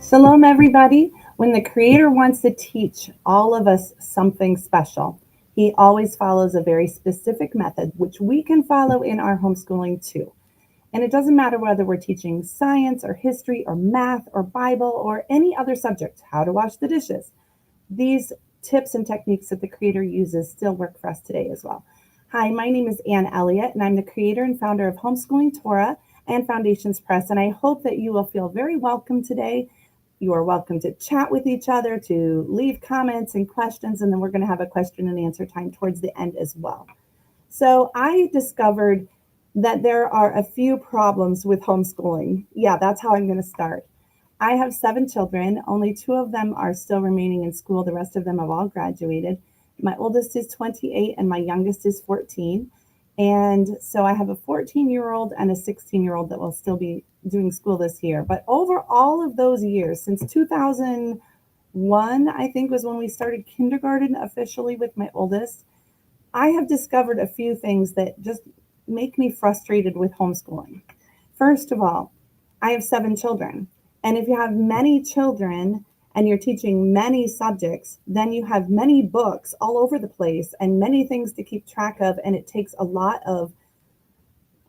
Shalom, everybody. When the Creator wants to teach all of us something special, He always follows a very specific method, which we can follow in our homeschooling too. And it doesn't matter whether we're teaching science or history or math or Bible or any other subject, how to wash the dishes. These tips and techniques that the Creator uses still work for us today as well. Hi, my name is Ann Elliott, and I'm the creator and founder of Homeschooling Torah and Foundations Press. And I hope that you will feel very welcome today. You are welcome to chat with each other, to leave comments and questions, and then we're going to have a question and answer time towards the end as well. So I discovered that there are a few problems with homeschooling. Yeah, that's how I'm going to start. I have 7 children. Only 2 of them are still remaining in school. The rest of them have all graduated. My oldest is 28 and my youngest is 14. And so I have a 14-year-old and a 16-year-old that will still be doing school this year. But over all of those years, since 2001, I think was when we started kindergarten officially with my oldest, I have discovered a few things that just make me frustrated with homeschooling. First of all, I have 7 children. And if you have many children and you're teaching many subjects, then you have many books all over the place and many things to keep track of. And it takes a lot of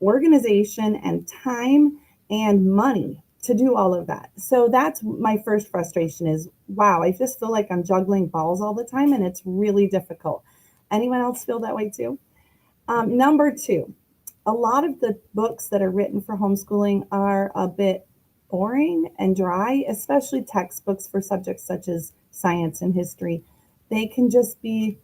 organization and time and money to do all of that. So that's my first frustration is, wow, I just feel like I'm juggling balls all the time and it's really difficult. Anyone else feel that way too? Number two, a lot of the books that are written for homeschooling are a bit boring and dry, especially textbooks for subjects such as science and history. They can just be,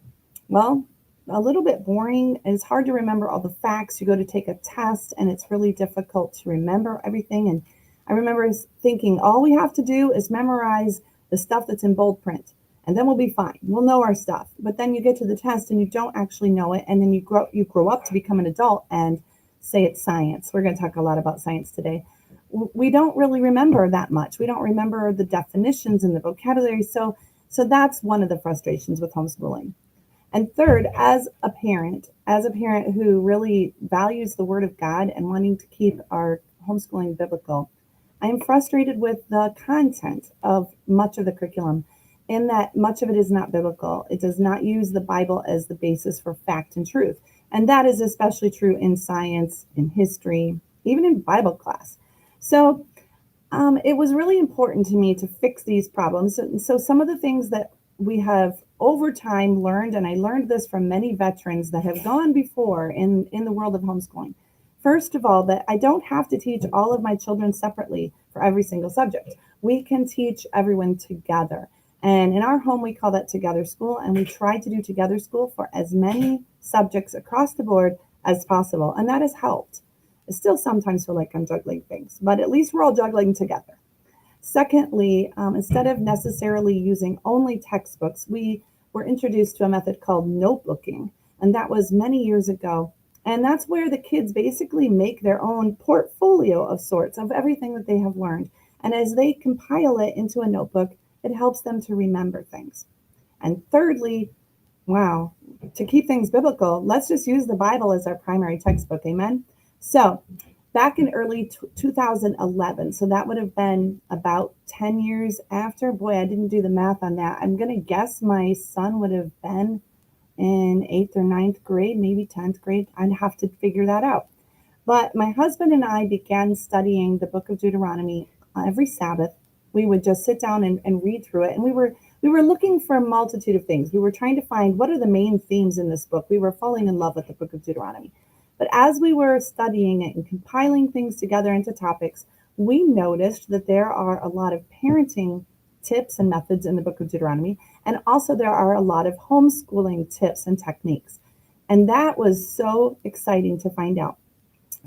well, a little bit boring. And it's hard to remember all the facts. You go to take a test and it's really difficult to remember everything. And I remember thinking all we have to do is memorize the stuff that's in bold print and then we'll be fine. We'll know our stuff. But then you get to the test and you don't actually know it. And then you grow up to become an adult and say it's science. We're going to talk a lot about science today. We don't really remember that much. We don't remember the definitions and the vocabulary. So that's one of the frustrations with homeschooling. And third, as a parent who really values the Word of God and wanting to keep our homeschooling biblical, I am frustrated with the content of much of the curriculum in that much of it is not biblical. It does not use the Bible as the basis for fact and truth. And that is especially true in science, in history, even in Bible class. So it was really important to me to fix these problems. So some of the things that we have over time learned, and I learned this from many veterans that have gone before in the world of homeschooling. First of all, that I don't have to teach all of my children separately for every single subject. We can teach everyone together. And in our home, we call that Together School, and we try to do Together School for as many subjects across the board as possible. And that has helped. I still sometimes feel like I'm juggling things, but at least we're all juggling together. Secondly, instead of necessarily using only textbooks, we were introduced to a method called notebooking, and that was many years ago. And that's where the kids basically make their own portfolio of sorts of everything that they have learned. And as they compile it into a notebook, it helps them to remember things. And thirdly, wow, to keep things biblical, let's just use the Bible as our primary textbook. Amen. So back in early 2011, so that would have been about 10 years after. Boy, I didn't do the math on that. I'm going to guess my son would have been in 8th or 9th grade, maybe 10th grade. I'd have to figure that out. But my husband and I began studying the book of Deuteronomy every Sabbath. We would just sit down and read through it. And we were looking for a multitude of things. We were trying to find what are the main themes in this book. We were falling in love with the book of Deuteronomy. But as we were studying it and compiling things together into topics, we noticed that there are a lot of parenting tips and methods in the book of Deuteronomy. And also there are a lot of homeschooling tips and techniques. And that was so exciting to find out.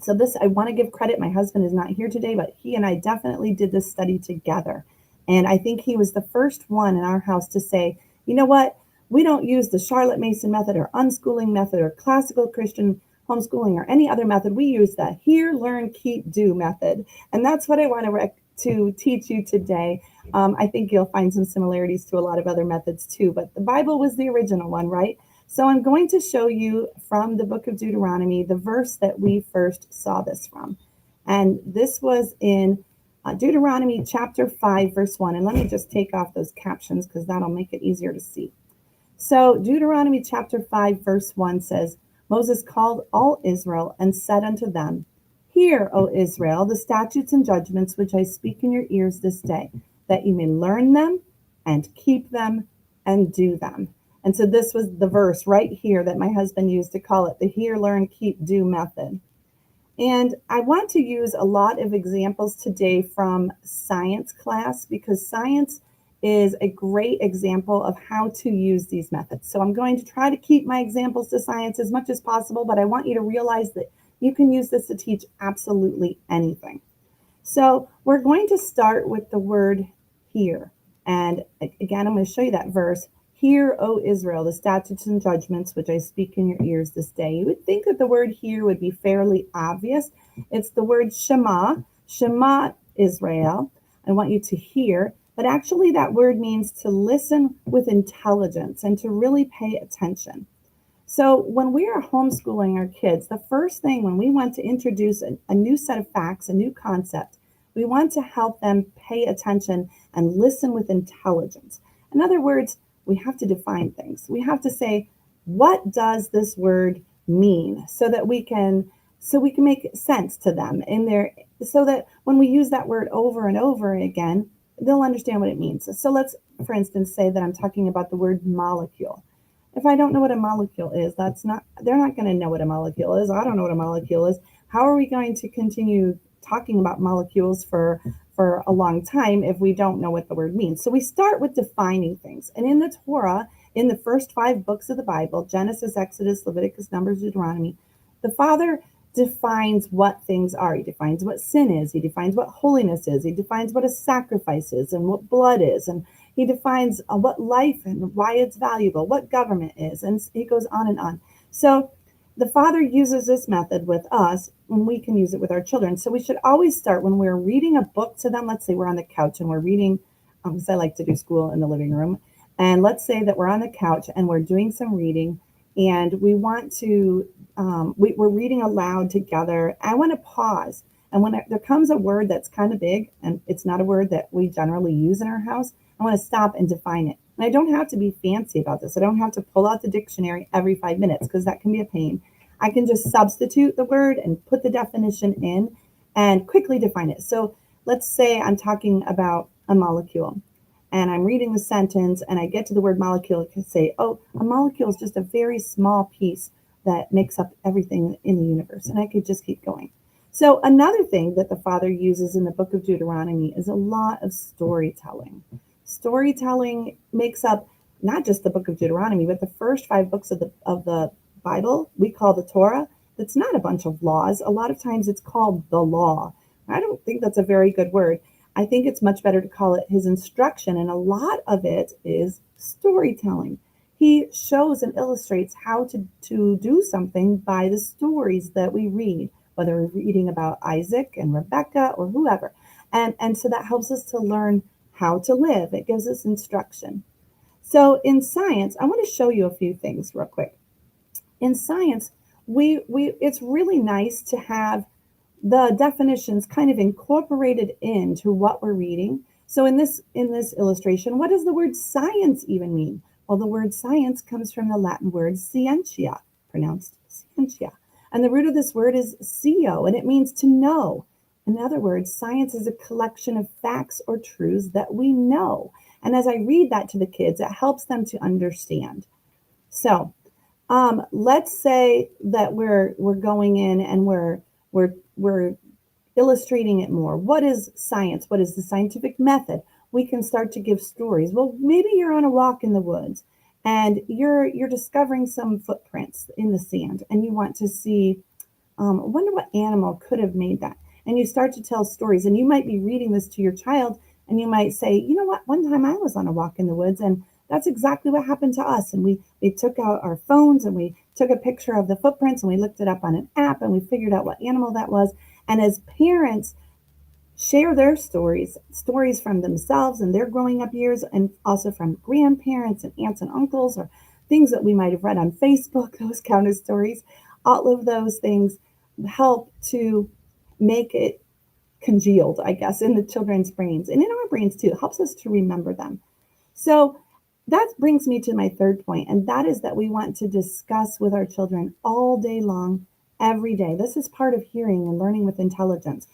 So this, I want to give credit. My husband is not here today, but he and I definitely did this study together. And I think he was the first one in our house to say, you know what? We don't use the Charlotte Mason method or unschooling method or classical Christian homeschooling or any other method. We use the hear, learn, keep, do method. And that's what I want to teach you today. I think you'll find some similarities to a lot of other methods too, but the Bible was the original one, right? So I'm going to show you from the book of Deuteronomy, the verse that we first saw this from. And this was in Deuteronomy chapter 5, verse 1. And let me just take off those captions because that'll make it easier to see. So Deuteronomy chapter 5, verse 1 says, Moses called all Israel and said unto them, Hear, O Israel, the statutes and judgments which I speak in your ears this day, that you may learn them and keep them and do them. And so this was the verse right here that my husband used to call it the hear, learn, keep, do method. And I want to use a lot of examples today from science class because science is a great example of how to use these methods. So I'm going to try to keep my examples to science as much as possible, but I want you to realize that you can use this to teach absolutely anything. So we're going to start with the word hear. And again, I'm going to show you that verse. Hear, O Israel, the statutes and judgments which I speak in your ears this day. You would think that the word hear would be fairly obvious. It's the word Shema. Shema, Israel. I want you to hear. But actually that word means to listen with intelligence and to really pay attention. So when we are homeschooling our kids, the first thing when we want to introduce a new set of facts, a new concept, we want to help them pay attention and listen with intelligence. In other words, we have to define things. We have to say, what does this word mean so that we can make sense to them in there, so that when we use that word over and over again, they'll understand what it means. So let's, for instance, say that I'm talking about the word molecule. If I don't know what a molecule is, they're not going to know what a molecule is. I don't know what a molecule is. How are we going to continue talking about molecules for a long time if we don't know what the word means? So we start with defining things. And in the Torah, in the first 5 books of the Bible, Genesis, Exodus, Leviticus, Numbers, Deuteronomy, the Father defines what things are. He defines what sin is. He defines what holiness is. He defines what a sacrifice is and what blood is. And he defines what life and why it's valuable, what government is. And he goes on and on. So the Father uses this method with us, and we can use it with our children. So we should always start when we're reading a book to them. Let's say we're on the couch and we're reading, because I like to do school in the living room. And let's say that we're on the couch and we're doing some reading and we want to, we're reading aloud together. I want to pause. And when there comes a word that's kind of big and it's not a word that we generally use in our house, I want to stop and define it. And I don't have to be fancy about this. I don't have to pull out the dictionary every 5 minutes because that can be a pain. I can just substitute the word and put the definition in and quickly define it. So let's say I'm talking about a molecule and I'm reading the sentence and I get to the word molecule. I can say, oh, a molecule is just a very small piece that makes up everything in the universe. And I could just keep going. So another thing that the Father uses in the book of Deuteronomy is a lot of storytelling. Storytelling makes up not just the book of Deuteronomy, but the first 5 books of the Bible we call the Torah. That's not a bunch of laws. A lot of times it's called the law. I don't think that's a very good word. I think it's much better to call it his instruction. And a lot of it is storytelling. He shows and illustrates how to do something by the stories that we read, whether we're reading about Isaac and Rebecca or whoever. And so that helps us to learn how to live. It gives us instruction. So in science, I want to show you a few things real quick. In science, it's really nice to have the definitions kind of incorporated into what we're reading. So in this illustration, what does the word science even mean? Well, the word science comes from the Latin word scientia, pronounced scientia. And the root of this word is scio, and it means to know. In other words, science is a collection of facts or truths that we know. And as I read that to the kids, it helps them to understand. So let's say that we're going in and we're illustrating it more. What is science? What is the scientific method? We can start to give stories. Well, maybe you're on a walk in the woods and you're discovering some footprints in the sand and you want to see, I wonder what animal could have made that. And you start to tell stories, and you might be reading this to your child and you might say, you know what, one time I was on a walk in the woods and that's exactly what happened to us. And we took out our phones and we took a picture of the footprints and we looked it up on an app and we figured out what animal that was. And as parents share their stories from themselves and their growing up years, and also from grandparents and aunts and uncles, or things that we might have read on Facebook, those count as stories. All of those things help to make it congealed, I guess, in the children's brains and in our brains too. It helps us to remember them. So that brings me to my third point, and that is that we want to discuss with our children all day long, every day. This is part of hearing and learning with intelligence.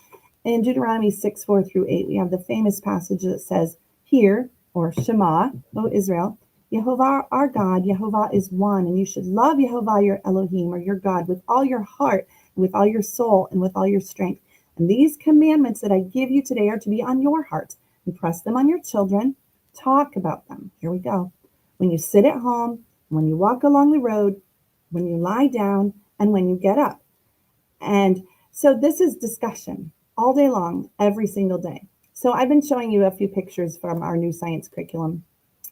In Deuteronomy 6:4-8, we have the famous passage that says, "Hear," or Shema, O Israel, Yehovah our God, Yehovah is one, and you should love Yehovah your Elohim, or your God, with all your heart, and with all your soul, and with all your strength. And these commandments that I give you today are to be on your heart. Impress them on your children. Talk about them. Here we go. When you sit at home, when you walk along the road, when you lie down, and when you get up. And so this is discussion all day long, every single day. So I've been showing you a few pictures from our new science curriculum.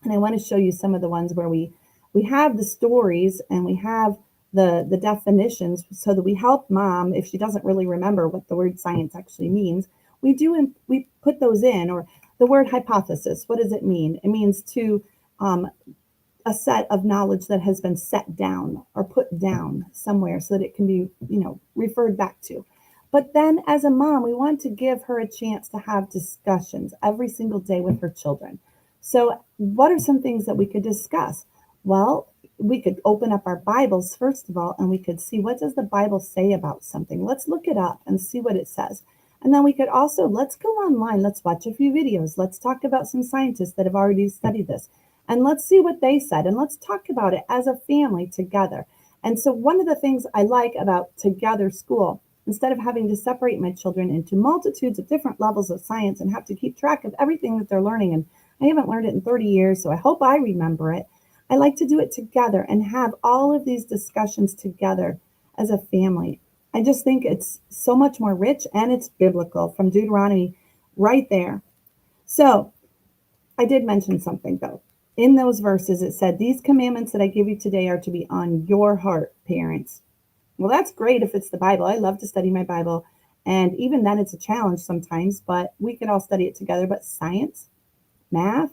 And I want to show you some of the ones where we have the stories and we have the definitions so that we help mom, if she doesn't really remember what the word science actually means, we put those in. Or the word hypothesis, what does it mean? It means to a set of knowledge that has been set down or put down somewhere so that it can be, referred back to. But then as a mom, we want to give her a chance to have discussions every single day with her children. So what are some things that we could discuss? Well, we could open up our Bibles, first of all, and we could see, what does the Bible say about something? Let's look it up and see what it says. And then we could also, let's go online, let's watch a few videos. Let's talk about some scientists that have already studied this. And let's see what they said. And let's talk about it as a family together. And so one of the things I like about Together School, instead of having to separate my children into multitudes of different levels of science and have to keep track of everything that they're learning, and I haven't learned it in 30 years, so I hope I remember it. I like to do it together and have all of these discussions together as a family. I just think it's so much more rich, and it's biblical from Deuteronomy right there. So I did mention something though. In those verses, it said, these commandments that I give you today are to be on your heart, parents. Well, that's great if it's the Bible. I love to study my Bible. And even then it's a challenge sometimes, but we could all study it together. But science, math,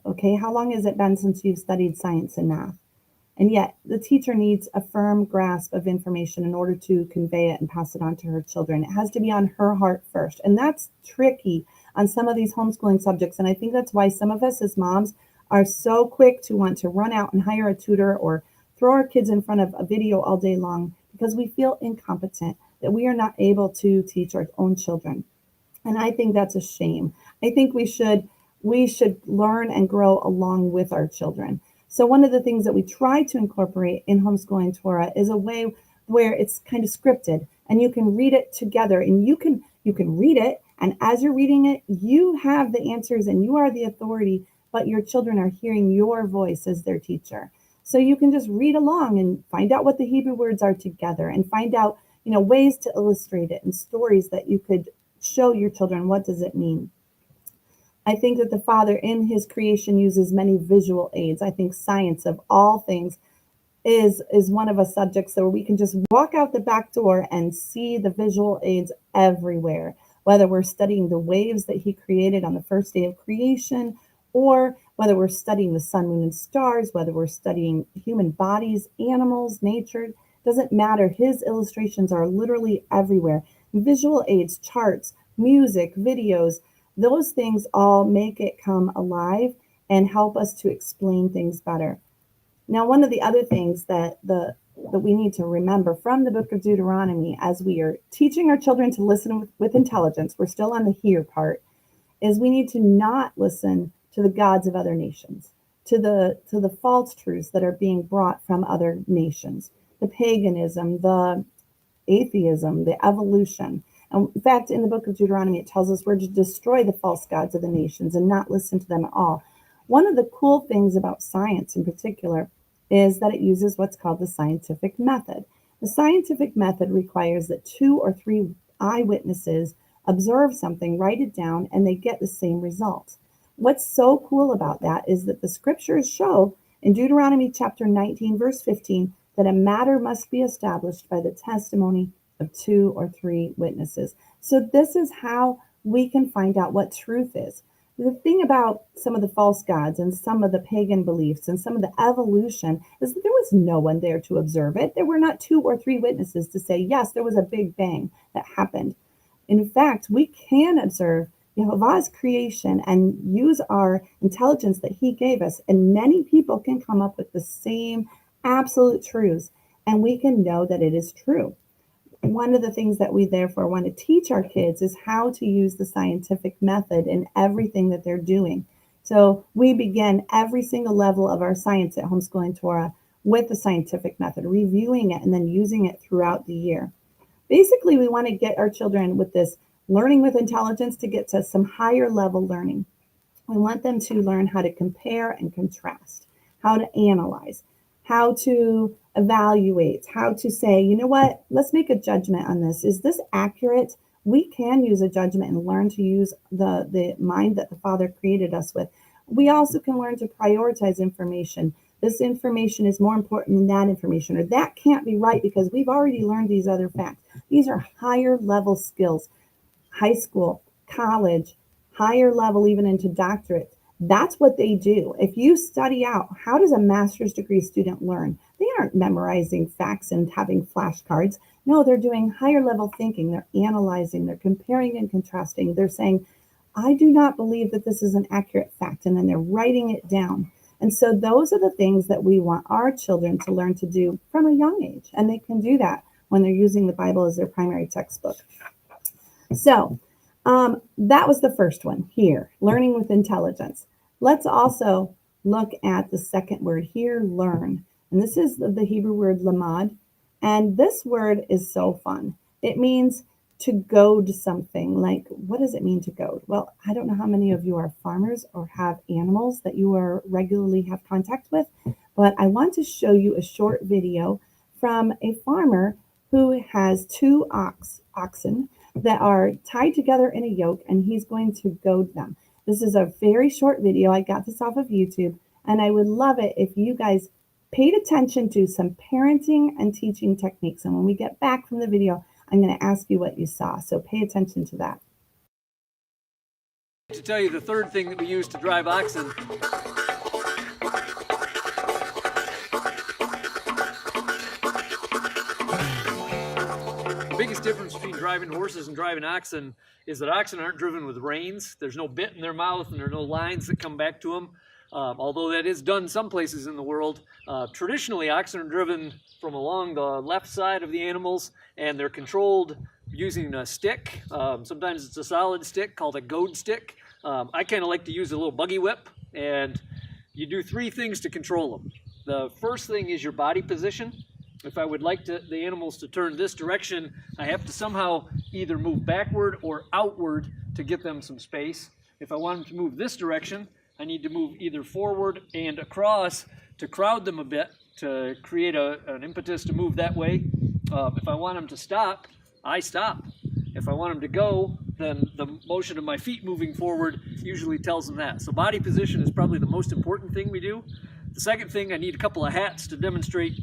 okay, how long has it been since you've studied science and math? And yet the teacher needs a firm grasp of information in order to convey it and pass it on to her children. It has to be on her heart first. And that's tricky on some of these homeschooling subjects. And I think that's why some of us as moms are so quick to want to run out and hire a tutor or throw our kids in front of a video all day long because we feel incompetent, that we are not able to teach our own children. And I think that's a shame. I think we should learn and grow along with our children. So one of the things that we try to incorporate in Homeschooling Torah is a way where it's kind of scripted and you can read it together, and you can read it, and as you're reading it, you have the answers and you are the authority, but your children are hearing your voice as their teacher. So you can just read along and find out what the Hebrew words are together and find out, ways to illustrate it and stories that you could show your children what does it mean. I think that the Father in his creation uses many visual aids. I think science of all things is one of the subjects where we can just walk out the back door and see the visual aids everywhere, whether we're studying the waves that he created on the first day of creation, or whether we're studying the sun, moon, and stars, whether we're studying human bodies, animals, nature, doesn't matter. His illustrations are literally everywhere. Visual aids, charts, music, videos, those things all make it come alive and help us to explain things better. Now, one of the other things that we need to remember from the book of Deuteronomy as we are teaching our children to listen with intelligence, we're still on the hear part, is we need to not listen to the gods of other nations, to the false truths that are being brought from other nations, the paganism, the atheism, the evolution. And in fact, in the book of Deuteronomy, it tells us we're to destroy the false gods of the nations and not listen to them at all. One of the cool things about science in particular is that it uses what's called the scientific method. The scientific method requires that 2 or 3 eyewitnesses observe something, write it down, and they get the same result. What's so cool about that is that the scriptures show in Deuteronomy chapter 19, verse 15, that a matter must be established by the testimony of 2 or 3 witnesses. So this is how we can find out what truth is. The thing about some of the false gods and some of the pagan beliefs and some of the evolution is that there was no one there to observe it. There were not 2 or 3 witnesses to say, yes, there was a big bang that happened. In fact, we can observe Jehovah's creation and use our intelligence that he gave us, and many people can come up with the same absolute truths, and we can know that it is true. One of the things that we therefore want to teach our kids is how to use the scientific method in everything that they're doing. So we begin every single level of our science at Homeschooling Torah with the scientific method, reviewing it and then using it throughout the year. Basically, we want to get our children with this learning with intelligence to get to some higher level learning. We want them to learn how to compare and contrast, how to analyze, how to evaluate, how to say, you know what, let's make a judgment on this. Is this accurate? We can use a judgment and learn to use the mind that the Father created us with. We also can learn to prioritize information. This information is more important than that information, or that can't be right because we've already learned these other facts. These are higher level skills. High school, college, higher level, even into doctorate. That's what they do. If you study out, how does a master's degree student learn? They aren't memorizing facts and having flashcards. No, they're doing higher level thinking. They're analyzing, they're comparing and contrasting. They're saying, I do not believe that this is an accurate fact. And then they're writing it down. And so those are the things that we want our children to learn to do from a young age. And they can do that when they're using the Bible as their primary textbook. So that was the first one here, learning with intelligence. Let's also look at the second word here, learn. And this is the Hebrew word lamad. And this word is so fun. It means to goad something. Like, what does it mean to goad? Well, I don't know how many of you are farmers or have animals that you are regularly have contact with, but I want to show you a short video from a farmer who has two oxen that are tied together in a yoke, and he's going to goad them. This is a very short video. I got this off of YouTube, and I would love it if you guys paid attention to some parenting and teaching techniques. And when we get back from the video, I'm going to ask you what you saw. So pay attention to that. To tell you the third thing that we use to drive oxen. The biggest difference between driving horses and driving oxen is that oxen aren't driven with reins. There's no bit in their mouth and there are no lines that come back to them. Although that is done some places in the world. Traditionally, oxen are driven from along the left side of the animals, and they're controlled using a stick. Sometimes it's a solid stick called a goad stick. I kind of like to use a little buggy whip, and you do three things to control them. The first thing is your body position. If I would like the animals to turn this direction, I have to somehow either move backward or outward to get them some space. If I want them to move this direction, I need to move either forward and across to crowd them a bit to create an impetus to move that way. If I want them to stop, I stop. If I want them to go, then the motion of my feet moving forward usually tells them that. So body position is probably the most important thing we do. The second thing, I need a couple of hats to demonstrate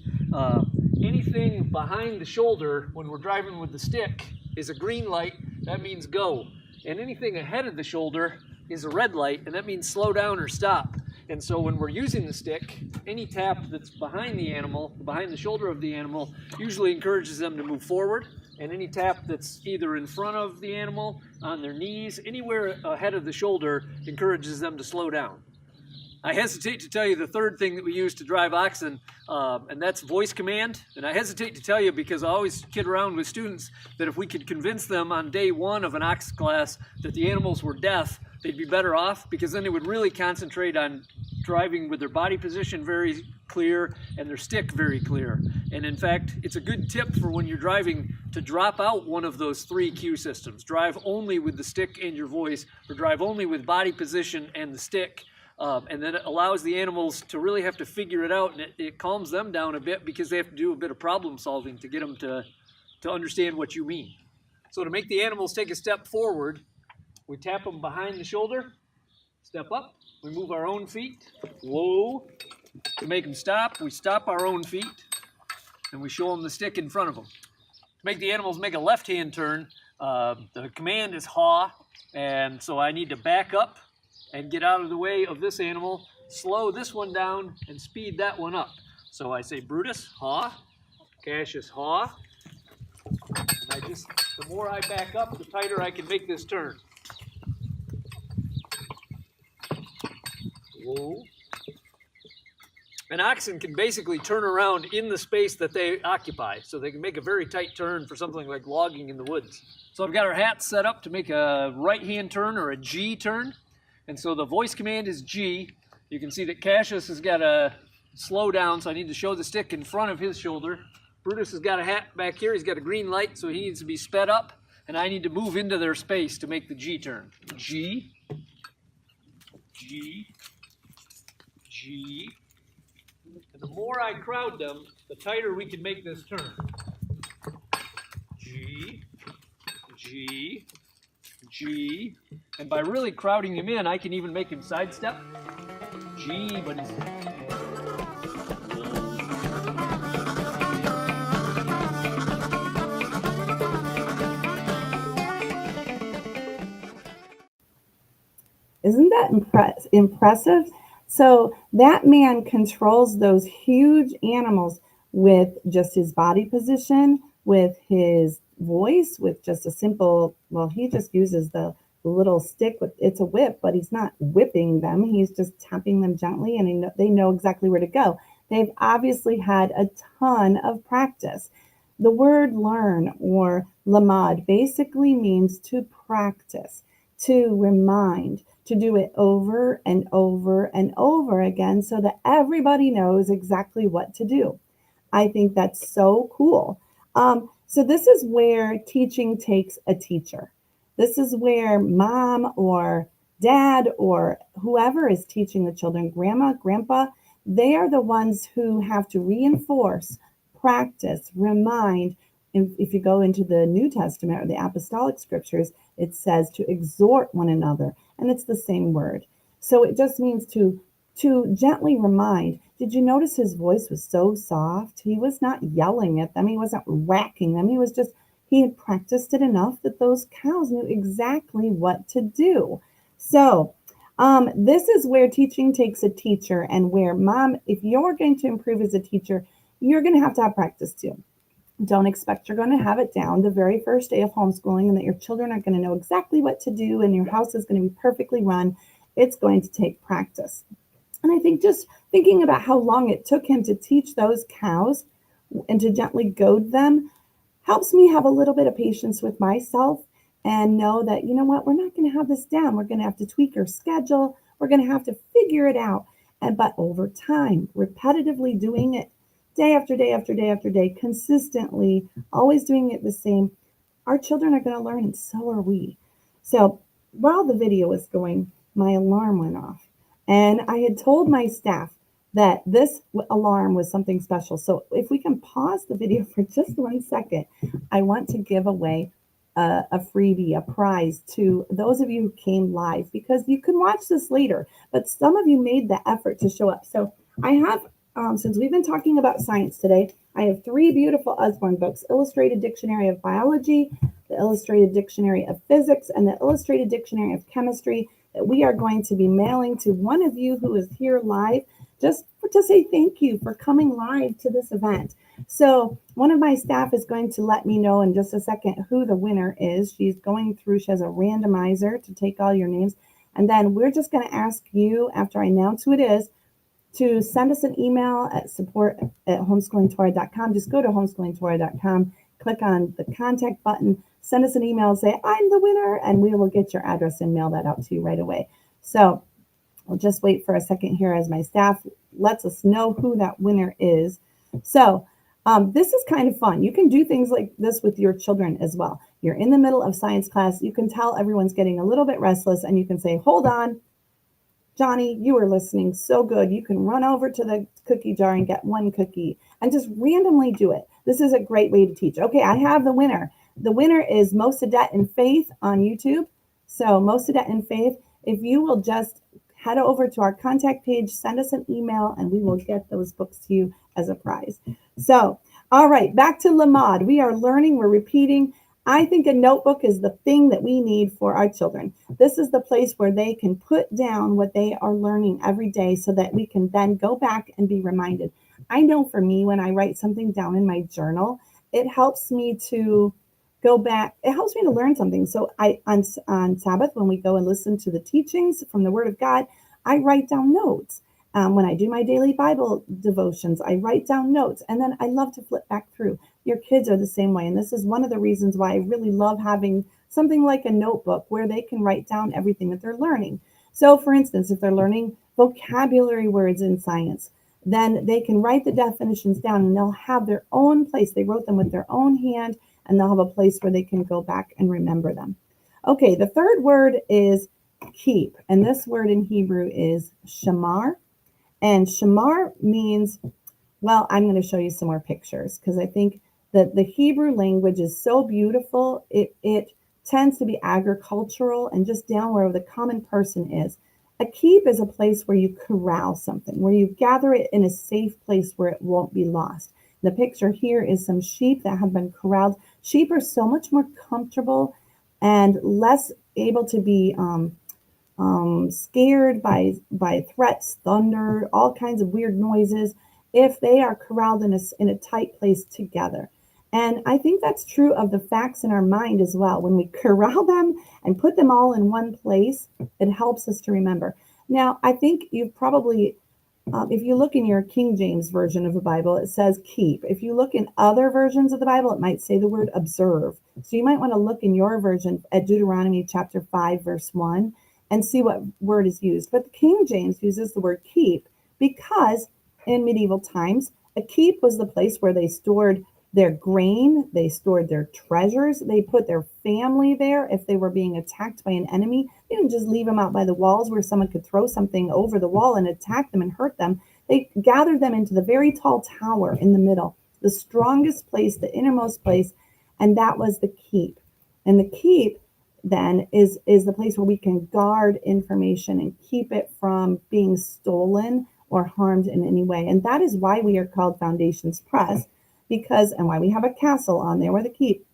anything behind the shoulder when we're driving with the stick is a green light, that means go. And anything ahead of the shoulder is a red light, and that means slow down or stop. And so when we're using the stick, any tap that's behind the animal, behind the shoulder of the animal, usually encourages them to move forward. And any tap that's either in front of the animal, on their knees, anywhere ahead of the shoulder, encourages them to slow down. I hesitate to tell you the third thing that we use to drive oxen, and that's voice command. And I hesitate to tell you because I always kid around with students that if we could convince them on day one of an ox class that the animals were deaf, they'd be better off, because then they would really concentrate on driving with their body position very clear and their stick very clear. And in fact, it's a good tip for when you're driving to drop out one of those three cue systems. Drive only with the stick and your voice, or drive only with body position and the stick. And then it allows the animals to really have to figure it out, and it calms them down a bit because they have to do a bit of problem solving to get them to understand what you mean. So to make the animals take a step forward, we tap them behind the shoulder, step up, we move our own feet, whoa. To make them stop, we stop our own feet, and we show them the stick in front of them. To make the animals make a left-hand turn, the command is haw, and so I need to back up and get out of the way of this animal, slow this one down, and speed that one up. So I say Brutus, haw, Cassius, haw, and The more I back up, the tighter I can make this turn. Whoa. And oxen can basically turn around in the space that they occupy. So they can make a very tight turn for something like logging in the woods. So I've got our hats set up to make a right-hand turn or a G turn. And so the voice command is G. You can see that Cassius has got a slow down, so I need to show the stick in front of his shoulder. Brutus has got a hat back here. He's got a green light, so he needs to be sped up. And I need to move into their space to make the G turn. G, G, G. And the more I crowd them, the tighter we can make this turn. G, G, G. And by really crowding him in, I can even make him sidestep. G, but he's... Isn't that impressive? So that man controls those huge animals with just his body position, with his voice, with just a simple, well, he just uses the little stick with, it's a whip, but he's not whipping them. He's just tapping them gently, and they know exactly where to go. They've obviously had a ton of practice. The word learn or lamad basically means to practice, to remind, to do it over and over and over again so that everybody knows exactly what to do. I think that's so cool. So this is where teaching takes a teacher. This is where mom or dad or whoever is teaching the children, grandma, grandpa, they are the ones who have to reinforce, practice, remind. If you go into the New Testament or the apostolic scriptures, it says to exhort one another, and it's the same word. So it just means to gently remind. Did you notice his voice was so soft? He was not yelling at them. He wasn't whacking them. He had practiced it enough that those cows knew exactly what to do. So this is where teaching takes a teacher, and where mom, if you're going to improve as a teacher, you're going to have practice too. Don't expect you're going to have it down the very first day of homeschooling and that your children are going to know exactly what to do and your house is going to be perfectly run. It's going to take practice. And I think just thinking about how long it took him to teach those cows and to gently goad them helps me have a little bit of patience with myself and know that, you know what, we're not going to have this down. We're going to have to tweak our schedule. We're going to have to figure it out. But over time, repetitively doing it, day after day after day after day, consistently, always doing it the same, our children are going to learn, and so are we. So while the video was going, my alarm went off. And I had told my staff that this alarm was something special. So if we can pause the video for just 1 second, I want to give away a freebie, a prize to those of you who came live, because you can watch this later, but some of you made the effort to show up. So I have, since we've been talking about science today, I have 3 beautiful Usborne books: Illustrated Dictionary of Biology, the Illustrated Dictionary of Physics, and the Illustrated Dictionary of Chemistry, that we are going to be mailing to one of you who is here live, just to say thank you for coming live to this event. So one of my staff is going to let me know in just a second who the winner is. She's going through, she has a randomizer to take all your names. And then we're just going to ask you, after I announce who it is, to send us an email at support@homeschoolingtorah.com. Just go to homeschoolingtorah.com, click on the contact button, send us an email and say, I'm the winner, and we will get your address and mail that out to you right away. So I'll just wait for a second here as my staff lets us know who that winner is. So this is kind of fun. You can do things like this with your children as well. You're in the middle of science class. You can tell everyone's getting a little bit restless, and you can say, hold on, Johnny, you were listening so good. You can run over to the cookie jar and get 1 cookie and just randomly do it. This is a great way to teach. Okay, I have the winner. The winner is Mosadet and Faith on YouTube. So Mosadet and Faith, if you will just head over to our contact page, send us an email, and we will get those books to you as a prize. So, all right, back to Lamad. We are learning, we're repeating. I think a notebook is the thing that we need for our children. This is the place where they can put down what they are learning every day so that we can then go back and be reminded. I know for me, when I write something down in my journal, it helps me to go back. It helps me to learn something. So on Sabbath, when we go and listen to the teachings from the Word of God, I write down notes. When I do my daily Bible devotions, I write down notes, and then I love to flip back through. Your kids are the same way, and this is one of the reasons why I really love having something like a notebook where they can write down everything that they're learning. So, for instance, if they're learning vocabulary words in science, then they can write the definitions down and they'll have their own place. They wrote them with their own hand, and they'll have a place where they can go back and remember them. Okay, the third word is keep, and this word in Hebrew is shamar. And shamar means, well, I'm going to show you some more pictures because I think that the Hebrew language is so beautiful. It tends to be agricultural and just down where the common person is. A keep is a place where you corral something, where you gather it in a safe place where it won't be lost. The picture here is some sheep that have been corralled. Sheep are so much more comfortable and less able to be scared by threats, thunder, all kinds of weird noises if they are corralled in a tight place together. And I think that's true of the facts in our mind as well. When we corral them and put them all in one place, it helps us to remember. Now, I think you've probably, if you look in your King James version of the Bible, it says keep. If you look in other versions of the Bible, it might say the word observe. So you might want to look in your version at Deuteronomy chapter 5, verse 1, and see what word is used. But the King James uses the word keep because in medieval times, a keep was the place where they stored their grain, they stored their treasures, they put their family there if they were being attacked by an enemy. They didn't just leave them out by the walls where someone could throw something over the wall and attack them and hurt them. They gathered them into the very tall tower in the middle, the strongest place, the innermost place, and that was the keep. And the keep then is the place where we can guard information and keep it from being stolen or harmed in any way. And that is why we are called Foundations Press, and why we have a castle on there with a keep,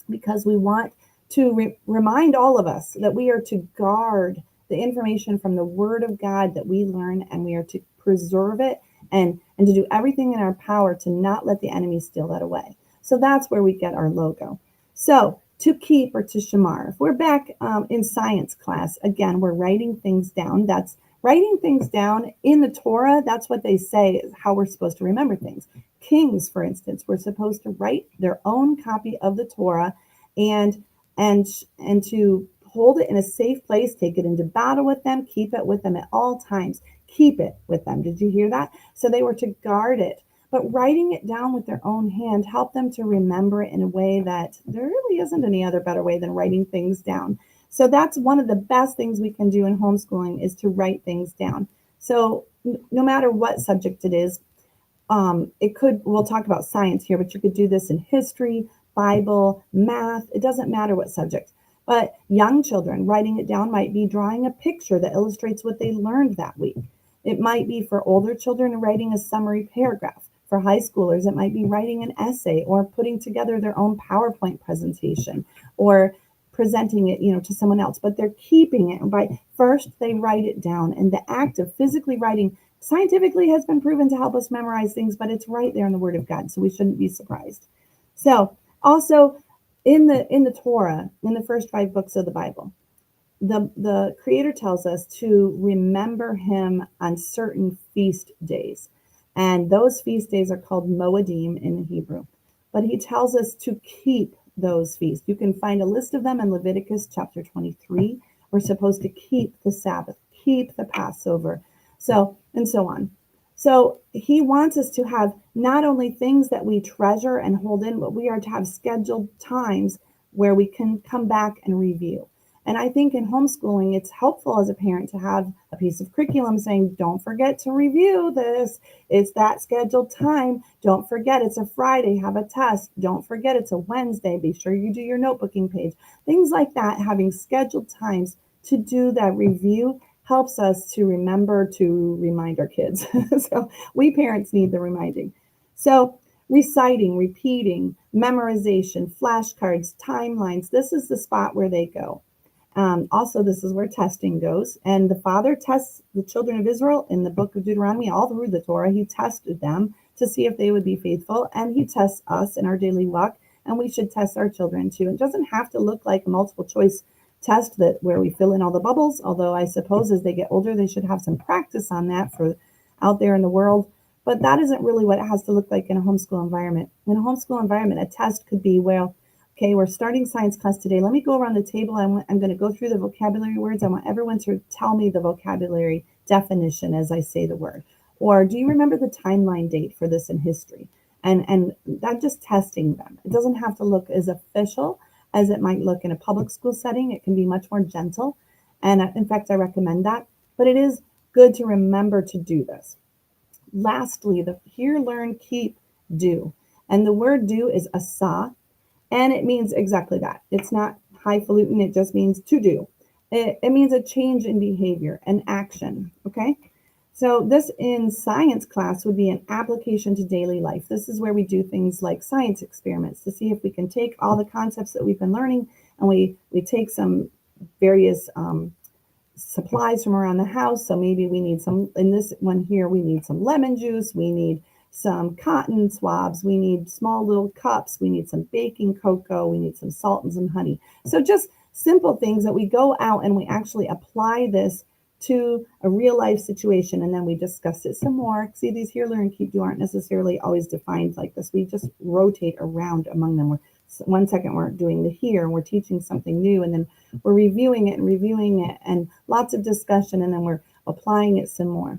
because we want to remind all of us that we are to guard the information from the Word of God that we learn, and we are to preserve it and to do everything in our power to not let the enemy steal that away. So that's where we get our logo. So to keep or to shamar. If we're back in science class, again, we're writing things down. That's writing things down in the Torah. That's what they say is how we're supposed to remember things. Kings, for instance, were supposed to write their own copy of the Torah and to hold it in a safe place, take it into battle with them, keep it with them at all times, keep it with them. Did you hear that? So they were to guard it. But writing it down with their own hand helped them to remember it in a way that there really isn't any other better way than writing things down. So that's one of the best things we can do in homeschooling is to write things down. So no matter what subject it is, we'll talk about science here, but you could do this in history, Bible, math, it doesn't matter what subject. But young children, writing it down might be drawing a picture that illustrates what they learned that week. It might be for older children writing a summary paragraph. For high schoolers, it might be writing an essay or putting together their own PowerPoint presentation or presenting it, to someone else. But they're keeping it. Right? First, they write it down. And the act of physically writing scientifically has been proven to help us memorize things, but it's right there in the Word of God, so we shouldn't be surprised. So also in the Torah, in the first 5 books of the Bible, the Creator tells us to remember Him on certain feast days. And those feast days are called Moedim in Hebrew. But He tells us to keep those feasts. You can find a list of them in Leviticus chapter 23. We're supposed to keep the Sabbath, keep the Passover, and so on. So He wants us to have not only things that we treasure and hold in, but we are to have scheduled times where we can come back and review. And I think in homeschooling, it's helpful as a parent to have a piece of curriculum saying, don't forget to review this. It's that scheduled time. Don't forget it's a Friday, have a test. Don't forget it's a Wednesday. Be sure you do your notebooking page. Things like that, having scheduled times to do that review helps us to remember to remind our kids. So we parents need the reminding. So reciting, repeating, memorization, flashcards, timelines, this is the spot where they go. Also, this is where testing goes. And the Father tests the children of Israel in the book of Deuteronomy, all through the Torah. He tested them to see if they would be faithful. And He tests us in our daily walk. and we should test our children too. It doesn't have to look like a multiple choice test that where we fill in all the bubbles, although I suppose as they get older, they should have some practice on that for out there in the world. But that isn't really what it has to look like in a homeschool environment. In a homeschool environment, a test could be, well, okay, we're starting science class today. Let me go around the table. I'm going to go through the vocabulary words. I want everyone to tell me the vocabulary definition as I say the word. Or do you remember the timeline date for this in history? And that just testing them. It doesn't have to look as official as it might look in a public school setting. It can be much more gentle. And in fact, I recommend that. But it is good to remember to do this. Lastly, the hear, learn, keep, do. And the word do is asa, and it means exactly that. It's not highfalutin, it just means to do. It means a change in behavior, an action, okay? So this in science class would be an application to daily life. This is where we do things like science experiments to see if we can take all the concepts that we've been learning and we take some various supplies from around the house. So maybe we need some, in this one here, we need some lemon juice, we need some cotton swabs, we need small little cups, we need some baking cocoa, we need some salt and some honey. So just simple things that we go out and we actually apply this to a real life situation, and then we discuss it some more. See, these hear, learn, keep, do aren't necessarily always defined like this. We just rotate around among them. We're, 1 second we're doing the hear and we're teaching something new, and then we're reviewing it and lots of discussion, and then we're applying it some more.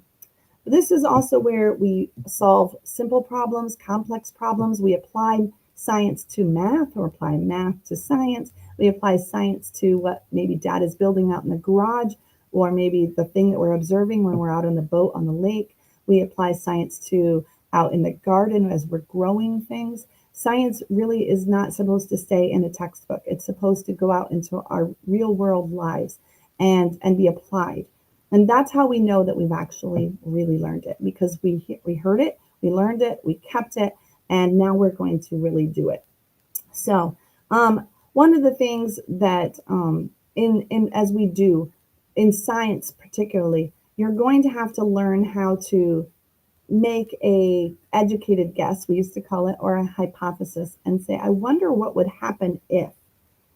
This is also where we solve simple problems, complex problems. We apply science to math, or apply math to science. We apply science to what maybe dad is building out in the garage, or maybe the thing that we're observing when we're out on the boat on the lake. We apply science to out in the garden as we're growing things. Science really is not supposed to stay in a textbook. It's supposed to go out into our real world lives and be applied. And that's how we know that we've actually really learned it, because we heard it, we learned it, we kept it, and now we're going to really do it. So one of the things that in as we do in science particularly, you're going to have to learn how to make a educated guess, we used to call it, or a hypothesis, and say, I wonder what would happen if.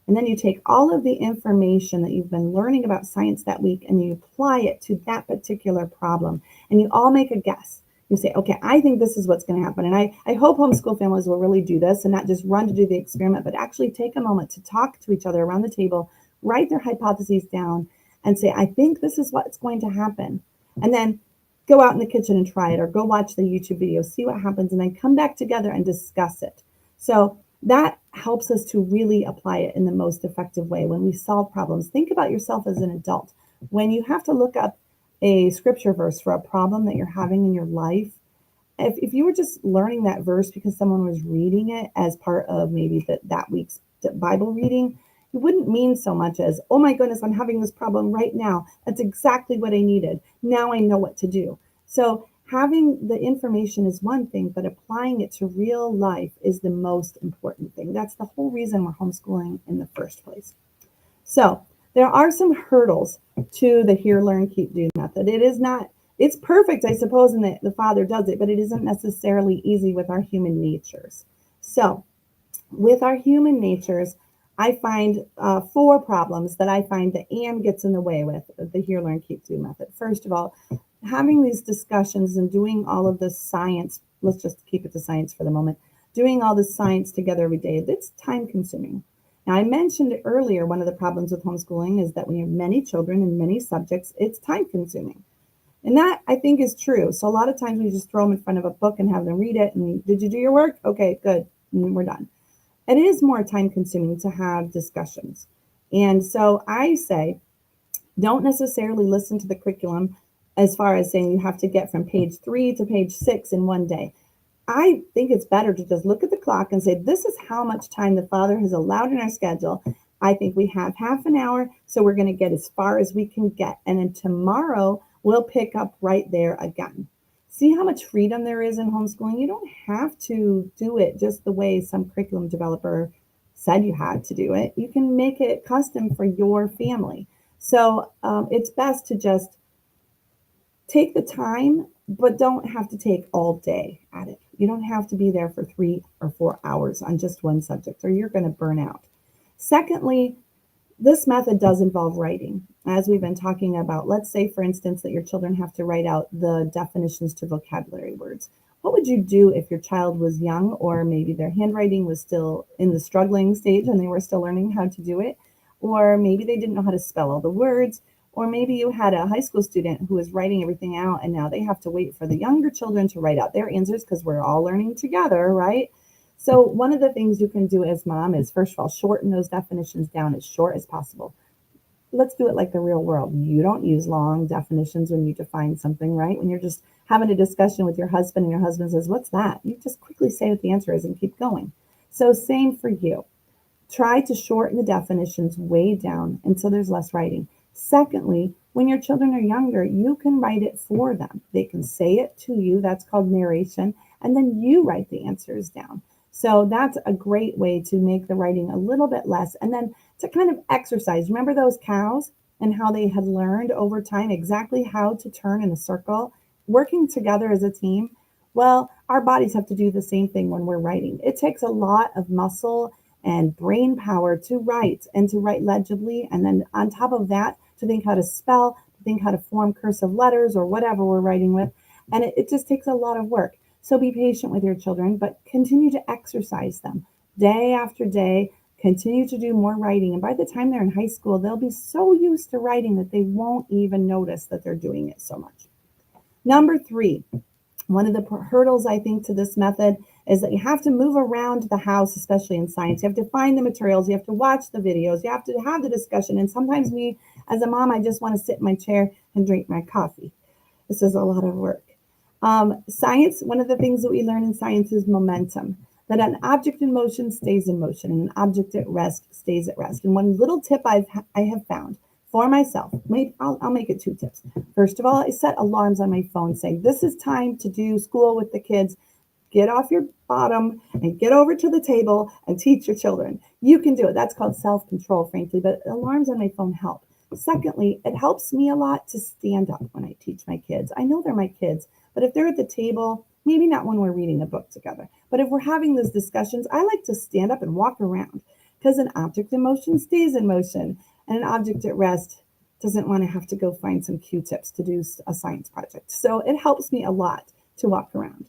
And then you take all of the information that you've been learning about science that week and you apply it to that particular problem. And you all make a guess. You say, okay, I think this is what's going to happen. And I hope homeschool families will really do this and not just run to do the experiment, but actually take a moment to talk to each other around the table, write their hypotheses down, and say, I think this is what's going to happen. And then go out in the kitchen and try it, or go watch the YouTube video, see what happens, and then come back together and discuss it. So that helps us to really apply it in the most effective way when we solve problems. Think about yourself as an adult. When you have to look up a scripture verse for a problem that you're having in your life, if you were just learning that verse because someone was reading it as part of maybe that week's Bible reading, it wouldn't mean so much as, oh my goodness, I'm having this problem right now. That's exactly what I needed. Now I know what to do. So having the information is one thing, but applying it to real life is the most important thing. That's the whole reason we're homeschooling in the first place. So there are some hurdles to the hear, learn, keep, do method. It's perfect, I suppose, in that the father does it, but it isn't necessarily easy with our human natures. So with our human natures, I find 4 problems that I find that Anne gets in the way with the hear, learn, keep, do method. First of all, having these discussions and doing all of this science, let's just keep it to science for the moment, doing all this science together every day, that's time consuming. Now, I mentioned earlier, one of the problems with homeschooling is that when you have many children and many subjects, it's time consuming. And that, I think, is true. So a lot of times we just throw them in front of a book and have them read it. And did you do your work? Okay, good. And we're done. It is more time consuming to have discussions. And so I say, don't necessarily listen to the curriculum as far as saying you have to get from page 3 to page 6 in one day. I think it's better to just look at the clock and say, this is how much time the Father has allowed in our schedule. I think we have half an hour, so we're going to get as far as we can get. And then tomorrow we'll pick up right there again. See how much freedom there is in homeschooling? You don't have to do it just the way some curriculum developer said you had to do it. You can make it custom for your family. So it's best to just take the time, but don't have to take all day at it. You don't have to be there for 3 or 4 hours on just one subject, or you're going to burn out. Secondly, this method does involve writing. As we've been talking about, let's say, for instance, that your children have to write out the definitions to vocabulary words. What would you do if your child was young, or maybe their handwriting was still in the struggling stage and they were still learning how to do it? Or maybe they didn't know how to spell all the words. Or maybe you had a high school student who was writing everything out and now they have to wait for the younger children to write out their answers because we're all learning together, right? So one of the things you can do as mom is, first of all, shorten those definitions down as short as possible. Let's do it like the real world. You don't use long definitions when you define something, right? When you're just having a discussion with your husband and your husband says, "What's that?" You just quickly say what the answer is and keep going. So same for you. Try to shorten the definitions way down until there's less writing. Secondly, when your children are younger, you can write it for them. They can say it to you. That's called narration. And then you write the answers down. So that's a great way to make the writing a little bit less. And then to kind of exercise. Remember those cows and how they had learned over time exactly how to turn in a circle, working together as a team? Well, our bodies have to do the same thing when we're writing. It takes a lot of muscle and brain power to write and to write legibly. And then on top of that, to think how to spell, to think how to form cursive letters or whatever we're writing with. And it just takes a lot of work. So be patient with your children, but continue to exercise them day after day. Continue to do more writing. And by the time they're in high school, they'll be so used to writing that they won't even notice that they're doing it so much. Number 3, one of the hurdles, I think, to this method is that you have to move around the house, especially in science. You have to find the materials, you have to watch the videos, you have to have the discussion. And sometimes me, as a mom, I just want to sit in my chair and drink my coffee. This is a lot of work. Science, one of the things that we learn in science is momentum, that an object in motion stays in motion and an object at rest stays at rest. And one little tip I have found for myself, maybe I'll make it 2 tips. First of all, I set alarms on my phone saying, this is time to do school with the kids. Get off your bottom and get over to the table and teach your children. You can do it. That's called self-control, frankly, but alarms on my phone help. Secondly, it helps me a lot to stand up when I teach my kids. I know they're my kids, but if they're at the table, maybe not when we're reading a book together, but if we're having those discussions, I like to stand up and walk around, because an object in motion stays in motion, and an object at rest doesn't want to have to go find some Q-tips to do a science project. So it helps me a lot to walk around.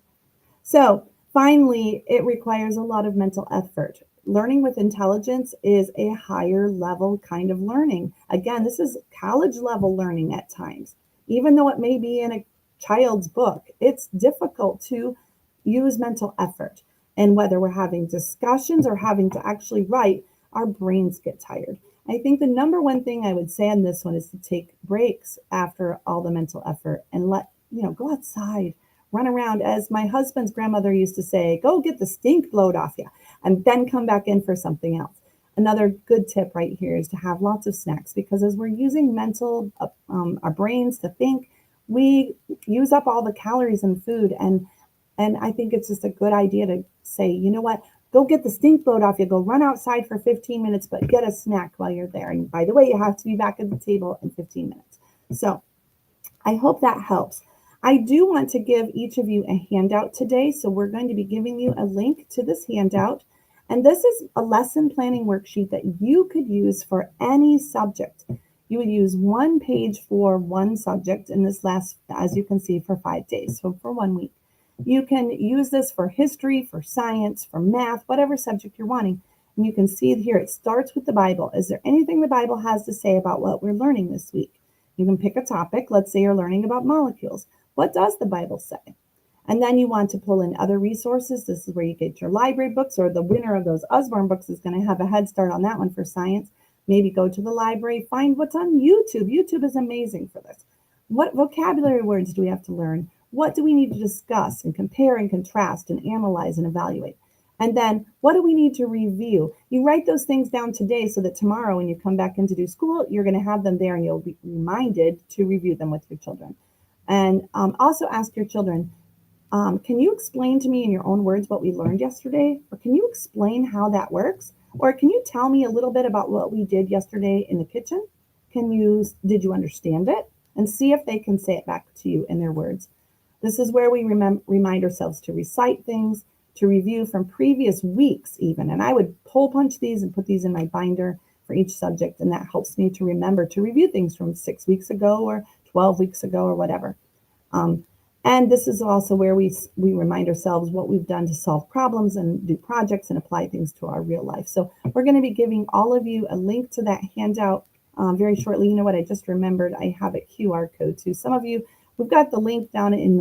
So finally, it requires a lot of mental effort. Learning with intelligence is a higher level kind of learning. Again, this is college level learning at times. Even though it may be in a child's book, it's difficult to use mental effort. And whether we're having discussions or having to actually write, our brains get tired. I think the number one thing I would say on this one is to take breaks after all the mental effort and go outside, run around. As my husband's grandmother used to say, go get the stink blowed off you and then come back in for something else. Another good tip right here is to have lots of snacks, because as we're using our brains to think, we use up all the calories in food. And I think it's just a good idea to say, you know what, go get the stink blowed off you, go run outside for 15 minutes, but get a snack while you're there. And by the way, you have to be back at the table in 15 minutes. So I hope that helps. I do want to give each of you a handout today. So we're going to be giving you a link to this handout. And this is a lesson planning worksheet that you could use for any subject. You would use 1 page for one subject, and this lasts, as you can see, for 5 days, so for 1 week. You can use this for history, for science, for math, whatever subject you're wanting. And you can see here, it starts with the Bible. Is there anything the Bible has to say about what we're learning this week? You can pick a topic. Let's say you're learning about molecules. What does the Bible say? And then you want to pull in other resources. This is where you get your library books, or the winner of those Usborne books is going to have a head start on that one for science. Maybe go to the library, find what's on YouTube. YouTube is amazing for this. What vocabulary words do we have to learn? What do we need to discuss and compare and contrast and analyze and evaluate? And then what do we need to review? You write those things down today so that tomorrow when you come back in to do school, you're going to have them there and you'll be reminded to review them with your children. And also ask your children, can you explain to me in your own words what we learned yesterday? Or can you explain how that works? Or can you tell me a little bit about what we did yesterday in the kitchen? Did you understand it? And see if they can say it back to you in their words. This is where we remind ourselves to recite things, to review from previous weeks even. And I would hole punch these and put these in my binder for each subject, and that helps me to remember to review things from 6 weeks ago or 12 weeks ago or whatever. And this is also where we remind ourselves what we've done to solve problems and do projects and apply things to our real life. So we're going to be giving all of you a link to that handout very shortly. You know what? I just remembered I have a QR code too. Some of you, we've got the link down in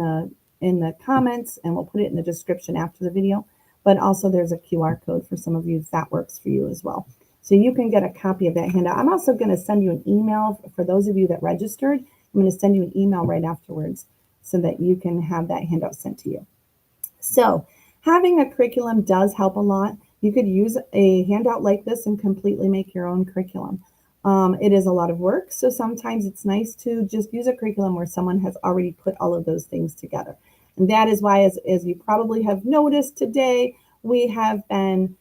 the comments, and we'll put it in the description after the video. But also there's a QR code for some of you if that works for you as well. So you can get a copy of that handout. I'm also going to send you an email for those of you that registered. I'm going to send you an email right afterwards so that you can have that handout sent to you. So having a curriculum does help a lot. You could use a handout like this and completely make your own curriculum. It is a lot of work, so sometimes it's nice to just use a curriculum where someone has already put all of those things together. And that is why, as you probably have noticed today, we have been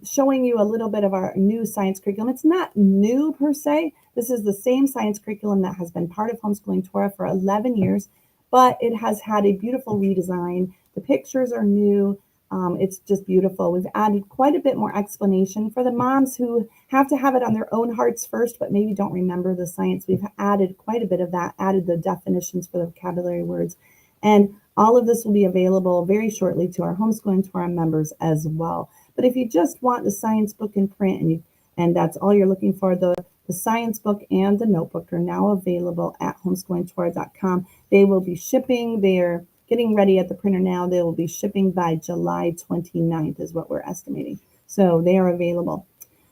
showing you a little bit of our new science curriculum. It's not new per se. This is the same science curriculum that has been part of Homeschooling Torah for 11 years, but it has had a beautiful redesign. The pictures are new. It's just beautiful. We've added quite a bit more explanation for the moms who have to have it on their own hearts first, but maybe don't remember the science. We've added quite a bit of that, added the definitions for the vocabulary words. And all of this will be available very shortly to our Homeschooling Torah members as well. But if you just want the science book in print and that's all you're looking for, the science book and the notebook are now available at homeschoolingtorah.com. They will be shipping. They're getting ready at the printer now. They will be shipping by July 29th is what we're estimating. So they are available.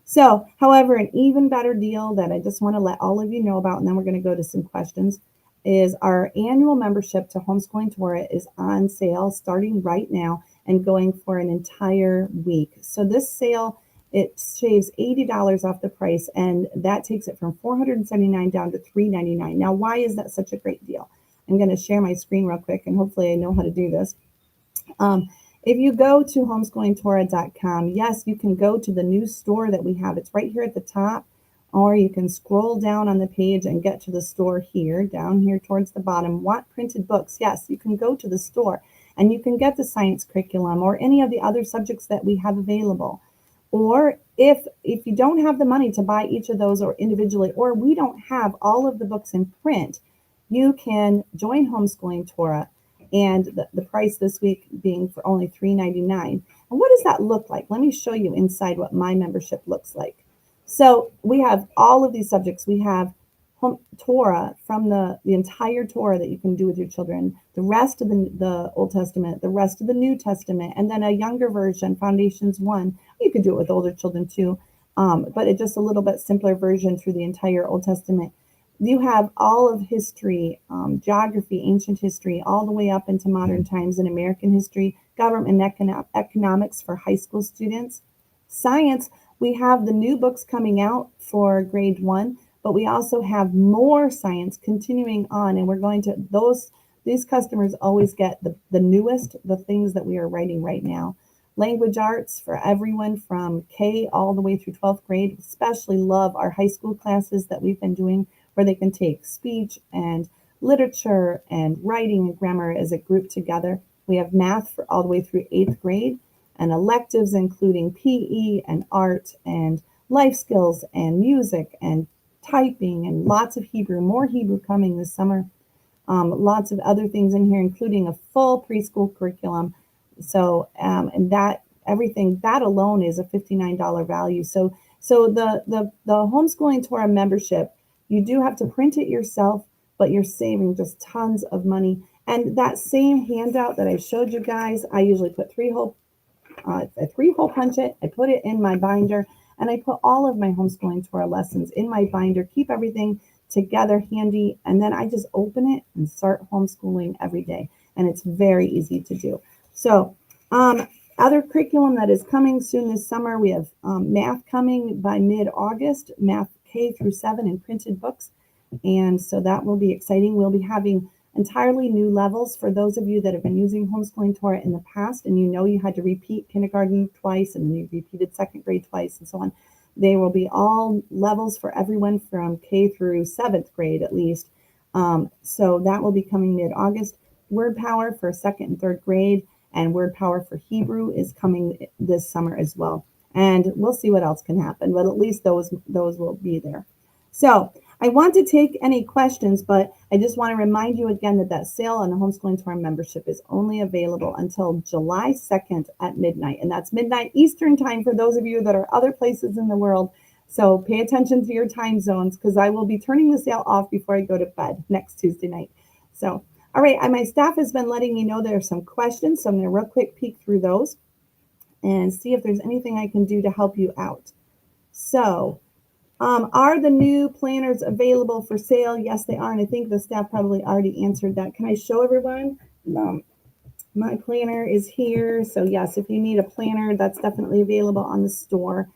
So, however, an even better deal that I just want to let all of you know about, and then we're going to go to some questions, is our annual membership to Homeschooling Torah is on sale starting right now and going for an entire week. So this sale, it shaves $80 off the price, and that takes it from $479 down to $399. Now, why is that such a great deal? I'm going to share my screen real quick, and hopefully I know how to do this. If you go to homeschoolingtorah.com, yes, you can go to the new store that we have. It's right here at the top, or you can scroll down on the page and get to the store here, down here towards the bottom. Want printed books? Yes, you can go to the store, and you can get the science curriculum or any of the other subjects that we have available. Or if you don't have the money to buy each of those or individually, or we don't have all of the books in print, you can join Homeschooling Torah, and the price this week being for only $3.99. And what does that look like? Let me show you inside what my membership looks like. So we have all of these subjects. We have Torah from the entire Torah that you can do with your children, the rest of the Old Testament, the rest of the New Testament, and then a younger version, Foundations 1. You can do it with older children too, but it's just a little bit simpler version through the entire Old Testament. You have all of history, geography, ancient history, all the way up into modern times in American history, government and economics for high school students. Science, we have the new books coming out for grade 1, but we also have more science continuing on, and we're going to, these customers always get the newest, the things that we are writing right now. Language arts for everyone from K all the way through 12th grade. Especially love our high school classes that we've been doing, where they can take speech and literature and writing and grammar as a group together. We have math for all the way through 8th grade, and electives including PE and art and life skills and music and typing and lots of Hebrew, more Hebrew coming this summer. Lots of other things in here, including a full preschool curriculum. So, and that everything, that alone is a $59 value. So the Homeschooling Torah membership, you do have to print it yourself, but you're saving just tons of money. And that same handout that I showed you guys, I usually put three-hole punch it. I put it in my binder, and I put all of my Homeschooling Torah lessons in my binder, keep everything together handy, and then I just open it and start homeschooling every day. And it's very easy to do. So other curriculum that is coming soon this summer, we have math coming by mid-August, math K through 7 in printed books. And so that will be exciting. We'll be having entirely new levels for those of you that have been using Homeschooling Torah in the past, and you know you had to repeat kindergarten twice and you repeated 2nd grade twice and so on. They will be all levels for everyone from K through 7th grade at least. So that will be coming mid-August. Word Power for second and third grade, and Word Power for Hebrew is coming this summer as well. And we'll see what else can happen, but at least those will be there. So I want to take any questions, but I just want to remind you again that sale on the Homeschooling Torah membership is only available until July 2nd at midnight. And that's midnight Eastern time for those of you that are other places in the world. So pay attention to your time zones, because I will be turning the sale off before I go to bed next Tuesday night. So, all right, my staff has been letting me know there are some questions. So I'm going to real quick peek through those and see if there's anything I can do to help you out. So, are the new planners available for sale? Yes, they are. And I think the staff probably already answered that. Can I show everyone? My planner is here. So yes, if you need a planner, that's definitely available on the store.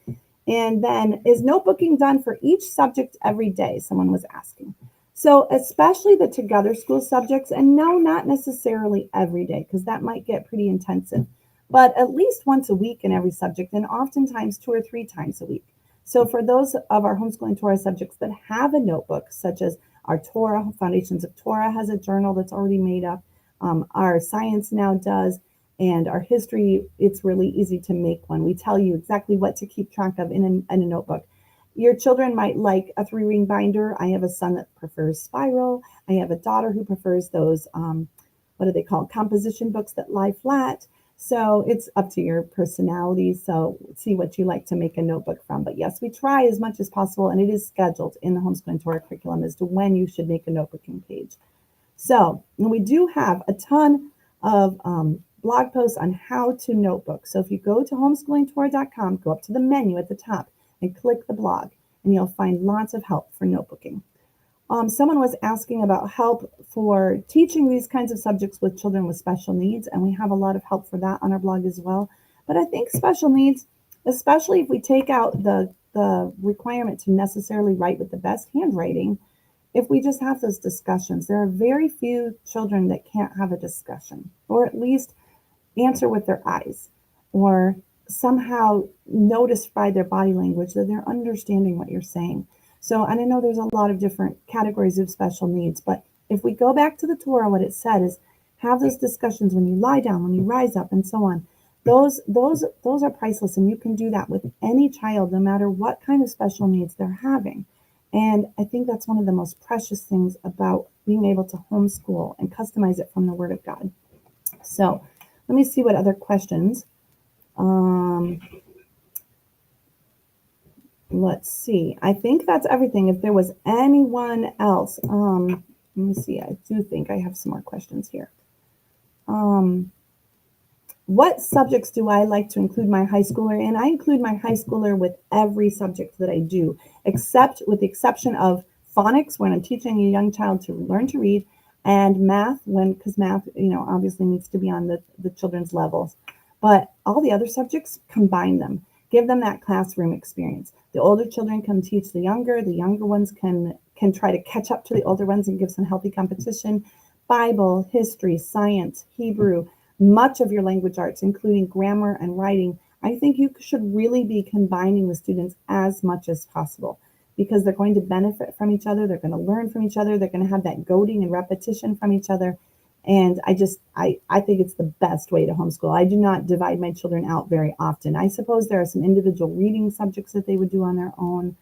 And then, is notebooking done for each subject every day? Someone was asking. So especially the Together School subjects, and no, not necessarily every day, because that might get pretty intensive, but at least once a week in every subject, and oftentimes 2 or 3 times a week. So for those of our Homeschooling Torah subjects that have a notebook, such as our Torah, Foundations of Torah has a journal that's already made up. Our science now does, and our history, it's really easy to make one. We tell you exactly what to keep track of in a notebook. Your children might like a 3-ring binder. I have a son that prefers spiral. I have a daughter who prefers those, what are they called? Composition books that lie flat. So it's up to your personality. So see what you like to make a notebook from. But yes, we try as much as possible, and it is scheduled in the Homeschooling Torah curriculum as to when you should make a notebooking page. So, and we do have a ton of blog posts on how to notebook. So if you go to homeschoolingtorah.com, go up to the menu at the top and click the blog, and you'll find lots of help for notebooking. Someone was asking about help for teaching these kinds of subjects with children with special needs, and we have a lot of help for that on our blog as well. But I think special needs, especially if we take out the requirement to necessarily write with the best handwriting, if we just have those discussions, there are very few children that can't have a discussion, or at least answer with their eyes, or somehow notice by their body language that they're understanding what you're saying. So, and I know there's a lot of different categories of special needs, but if we go back to the Torah, what it said is have those discussions when you lie down, when you rise up, and so on. Those are priceless, and you can do that with any child, no matter what kind of special needs they're having. And I think that's one of the most precious things about being able to homeschool and customize it from the Word of God. So let me see what other questions. Let's see. I think that's everything. If there was anyone else, let me see. I do think I have some more questions here. What subjects do I like to include my high schooler in? I include my high schooler with every subject that I do, except with the exception of phonics when I'm teaching a young child to learn to read, and math because math, obviously needs to be on the children's levels. But all the other subjects, combine them. Give them that classroom experience. The older children can teach the younger ones can try to catch up to the older ones and give some healthy competition. Bible, history, science, Hebrew, much of your language arts, including grammar and writing. I think you should really be combining the students as much as possible, because they're going to benefit from each other. They're going to learn from each other. They're going to have that goading and repetition from each other. And I think it's the best way to homeschool. I do not divide my children out very often. I suppose there are some individual reading subjects that they would do on their own.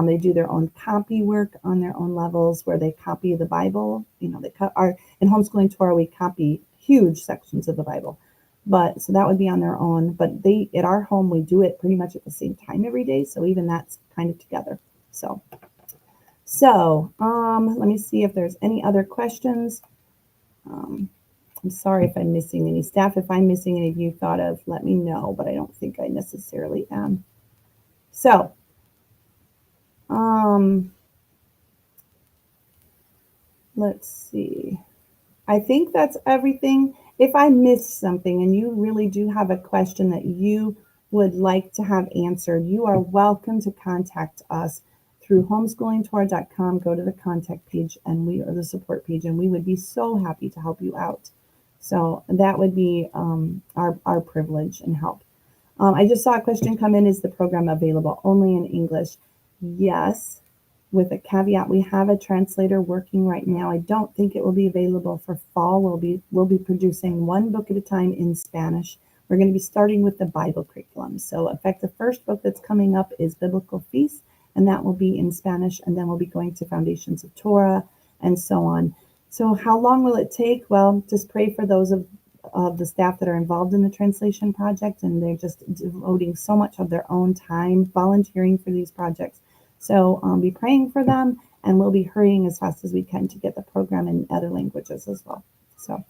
They do their own copy work on their own levels, where they copy the Bible. In Homeschooling Torah, we copy huge sections of the Bible. But so that would be on their own. But at our home, we do it pretty much at the same time every day. So even that's kind of together. So let me see if there's any other questions. I'm sorry if I'm missing any. Staff, if I'm missing any you thought of, let me know, but I don't think I necessarily am. So, let's see. I think that's everything. If I missed something and you really do have a question that you would like to have answered, you are welcome to contact us through homeschoolingtorah.com. Go to the contact page or the support page, and we would be so happy to help you out. So that would be our privilege and help. I just saw a question come in. Is the program available only in English? Yes. with a caveat, we have a translator working right now. I don't think it will be available for fall. We'll be producing one book at a time in Spanish. We're going to be starting with the Bible curriculum. So in fact, the first book that's coming up is Biblical Feasts, and that will be in Spanish, and then we'll be going to Foundations of Torah and so on. So how long will it take? Well, just pray for those of the staff that are involved in the translation project, and they're just devoting so much of their own time volunteering for these projects. So be praying for them, and we'll be hurrying as fast as we can to get the program in other languages as well. So,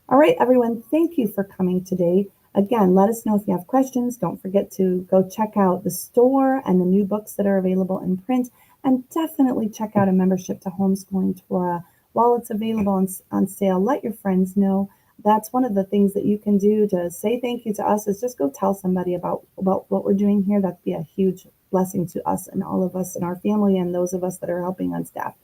all right, everyone, thank you for coming today. Again, let us know if you have questions. Don't forget to go check out the store and the new books that are available in print, and definitely check out a membership to Homeschooling Torah while it's available on sale. Let your friends know. That's one of the things that you can do to say thank you to us, is just go tell somebody about what we're doing here. That'd be a huge blessing to us and all of us and our family and those of us that are helping on staff.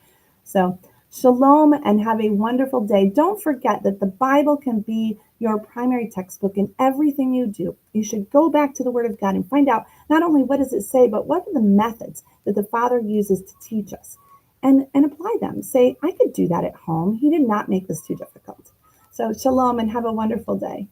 So shalom and have a wonderful day. Don't forget that the Bible can be your primary textbook in everything you do. You should go back to the Word of God and find out not only what does it say, but what are the methods that the Father uses to teach us, and apply them. Say, I could do that at home. He did not make this too difficult. So shalom and have a wonderful day.